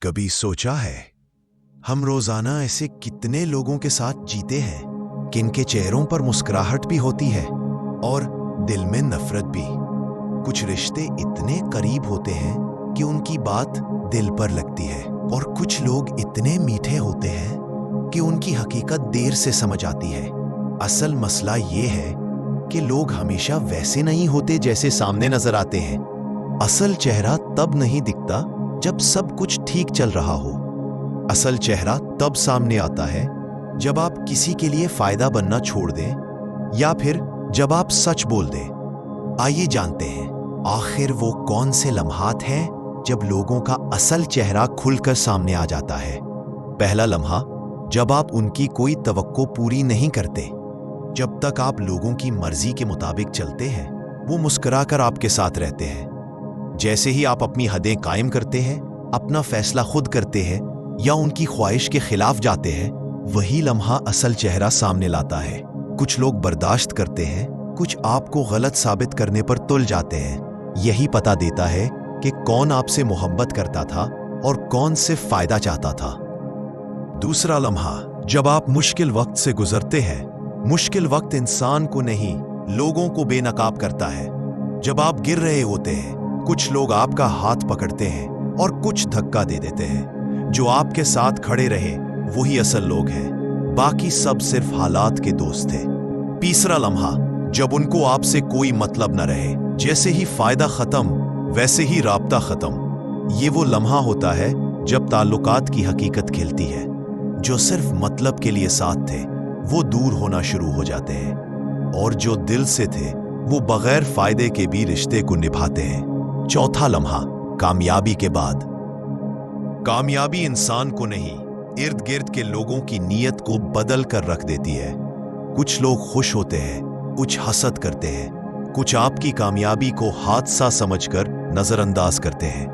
कभी सोचा है हम रोजाना ऐसे कितने लोगों के साथ जीते हैं कि इनके चेहरों पर मुस्कुराहट भी होती है और दिल में नफरत भी। कुछ रिश्ते इतने करीब होते हैं कि उनकी बात दिल पर लगती है और कुछ लोग इतने मीठे होते हैं कि उनकी हकीकत देर से समझ आती है। असल मसला ये है कि लोग हमेशा वैसे नहीं होते जैसे सामने नजर आते हैं। असल चेहरा तब नहीं दिखता जब सब कुछ ठीक चल रहा हो। असल चेहरा तब सामने आता है जब आप किसी के लिए फायदा बनना छोड़ दें या फिर जब आप सच बोल दें। आइए जानते हैं आखिर वो कौन से लम्हात हैं जब लोगों का असल चेहरा खुलकर सामने आ जाता है। पहला लम्हा, जब आप उनकी कोई तवक्को पूरी नहीं करते। जब तक आप लोगों की मर्जी के मुताबिक चलते हैं, वो मुस्कुराकर आपके साथ रहते हैं। जैसे ही आप अपनी हदें कायम करते हैं, अपना फैसला खुद करते हैं या उनकी ख्वाहिश के खिलाफ जाते हैं, वही लम्हा असल चेहरा सामने लाता है। कुछ लोग बर्दाश्त करते हैं, कुछ आपको गलत साबित करने पर तुल जाते हैं। यही पता देता है कि कौन आपसे मोहब्बत करता था और कौन सिर्फ फायदा चाहता था। दूसरा लम्हा, जब आप मुश्किल वक्त से गुजरते हैं। मुश्किल वक्त इंसान को नहीं, लोगों को बेनकाब करता है। जब आप गिर रहे होते हैं, कुछ लोग आपका हाथ पकड़ते हैं और कुछ धक्का दे देते हैं। जो आपके साथ खड़े रहे वही असल लोग हैं, बाकी सब सिर्फ हालात के दोस्त थे। तीसरा लम्हा, जब उनको आपसे कोई मतलब न रहे। जैसे ही फायदा खत्म वैसे ही राब्ता खत्म। ये वो लम्हा होता है जब ताल्लुकात की हकीकत खिलती है। जो सिर्फ मतलब के लिए साथ थे वो दूर होना शुरू हो जाते हैं और जो दिल से थे वो बगैर फायदे के भी रिश्ते को निभाते हैं। चौथा लम्हा, कामयाबी के बाद। कामयाबी इंसान को नहीं, इर्द गिर्द के लोगों की नीयत को बदल कर रख देती है। कुछ लोग खुश होते हैं, कुछ हसद करते हैं, कुछ आपकी कामयाबी को हादसा समझकर नजरअंदाज करते हैं।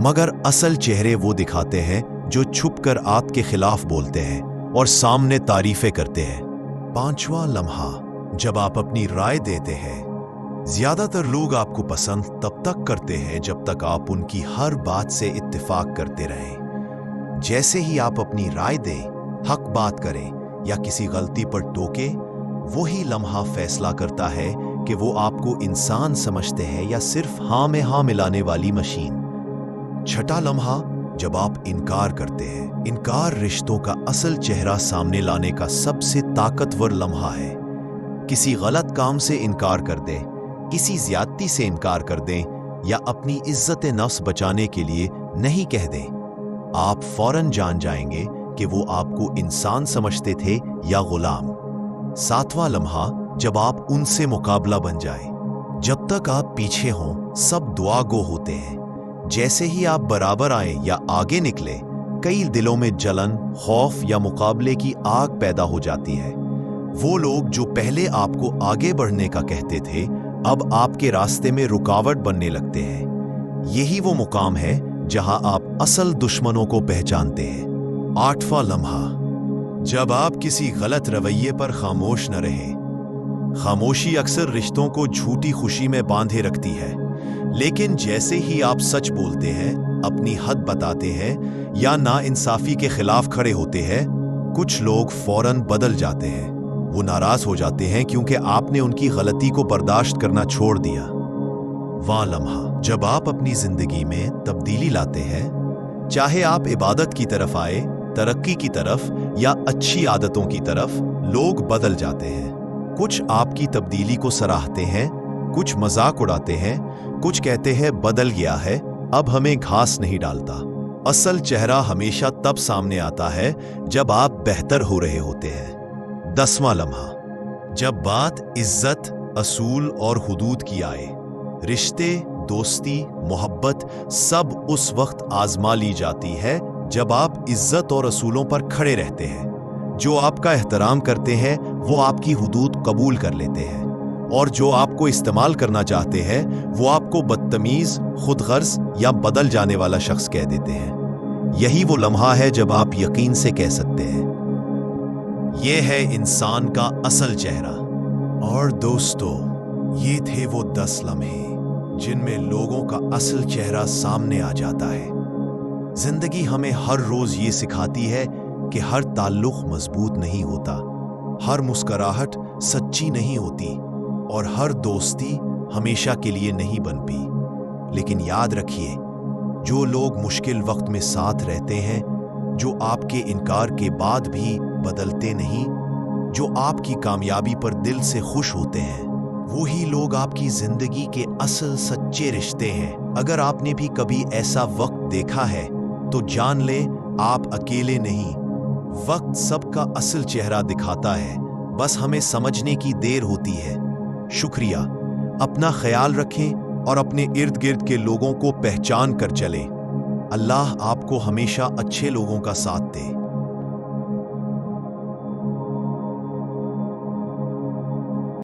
मगर असल चेहरे वो दिखाते हैं जो छुपकर आपके खिलाफ बोलते हैं और सामने तारीफें करते हैं। पांचवा लम्हा, जब आप अपनी राय देते हैं। ज्यादातर लोग आपको पसंद तब तक करते हैं जब तक आप उनकी हर बात से इत्तेफाक करते रहें। जैसे ही आप अपनी राय दें, हक बात करें या किसी गलती पर टोके, वही लम्हा फैसला करता है कि वो आपको इंसान समझते हैं या सिर्फ हाँ में हाँ मिलाने वाली मशीन। छठा लम्हा, जब आप इनकार करते हैं। इनकार रिश्तों का असल चेहरा सामने लाने का सबसे ताकतवर लम्हा है। किसी गलत काम से इनकार कर दें, किसी ज्यादती से इनकार कर दें या अपनी इज्जत नफ्स बचाने के लिए नहीं कह दें, आप फौरन जान जाएंगे कि वो आपको इंसान समझते थे या गुलाम। सातवां लम्हा, जब आप उनसे मुकाबला बन जाए। जब तक आप पीछे हों, सब दुआ गो होते हैं। जैसे ही आप बराबर आए या आगे निकले, कई दिलों में जलन, खौफ या मुकाबले की आग पैदा हो जाती है। वो लोग जो पहले आपको आगे बढ़ने का कहते थे, अब आपके रास्ते में रुकावट बनने लगते हैं। यही वो मुकाम है जहां आप असल दुश्मनों को पहचानते हैं। आठवां लम्हा, जब आप किसी गलत रवैये पर खामोश न रहे। खामोशी अक्सर रिश्तों को झूठी खुशी में बांधे रखती है, लेकिन जैसे ही आप सच बोलते हैं, अपनी हद बताते हैं या नाइंसाफी के खिलाफ खड़े होते हैं, कुछ लोग फौरन बदल जाते हैं। वो नाराज हो जाते हैं क्योंकि आपने उनकी गलती को बर्दाश्त करना छोड़ दिया। वह लम्हा, जब आप अपनी जिंदगी में तब्दीली लाते हैं। चाहे आप इबादत की तरफ आए, तरक्की की तरफ या अच्छी आदतों की तरफ, लोग बदल जाते हैं। कुछ आपकी तब्दीली को सराहते हैं, कुछ मजाक उड़ाते हैं, कुछ कहते हैं बदल गया है, अब हमें घास नहीं डालता। असल चेहरा हमेशा तब सामने आता है जब आप बेहतर हो रहे होते हैं। 10वां लम्हा, जब बात इज्जत, असूल और हुदूद की आए। रिश्ते, दोस्ती, मोहब्बत सब उस वक्त आजमा ली जाती है जब आप इज्जत और असूलों पर खड़े रहते हैं। जो आपका एहतराम करते हैं वो आपकी हुदूद कबूल कर लेते हैं और जो आपको इस्तेमाल करना चाहते हैं वो आपको बदतमीज, खुदगर्ज या बदल जाने वाला शख्स कह देते हैं। यही वो लम्हा है जब आप यकीन से कह सकते हैं, ये है इंसान का असल चेहरा। और दोस्तों, ये थे वो 10 लम्हे जिनमें लोगों का असल चेहरा सामने आ जाता है। जिंदगी हमें हर रोज ये सिखाती है कि हर ताल्लुक मजबूत नहीं होता, हर मुस्कुराहट सच्ची नहीं होती और हर दोस्ती हमेशा के लिए नहीं बनती। लेकिन याद रखिए, जो लोग मुश्किल वक्त में साथ रहते हैं, जो आपके इनकार के बाद भी बदलते नहीं, जो आपकी कामयाबी पर दिल से खुश होते हैं, वही लोग आपकी जिंदगी के असल सच्चे रिश्ते हैं। अगर आपने भी कभी ऐसा वक्त देखा है तो जान ले, आप अकेले नहीं। वक्त सबका असल चेहरा दिखाता है, बस हमें समझने की देर होती है। शुक्रिया। अपना ख्याल रखें और अपने इर्द गिर्द के लोगों को पहचान कर चलें। अल्लाह आपको हमेशा अच्छे लोगों का साथ दे।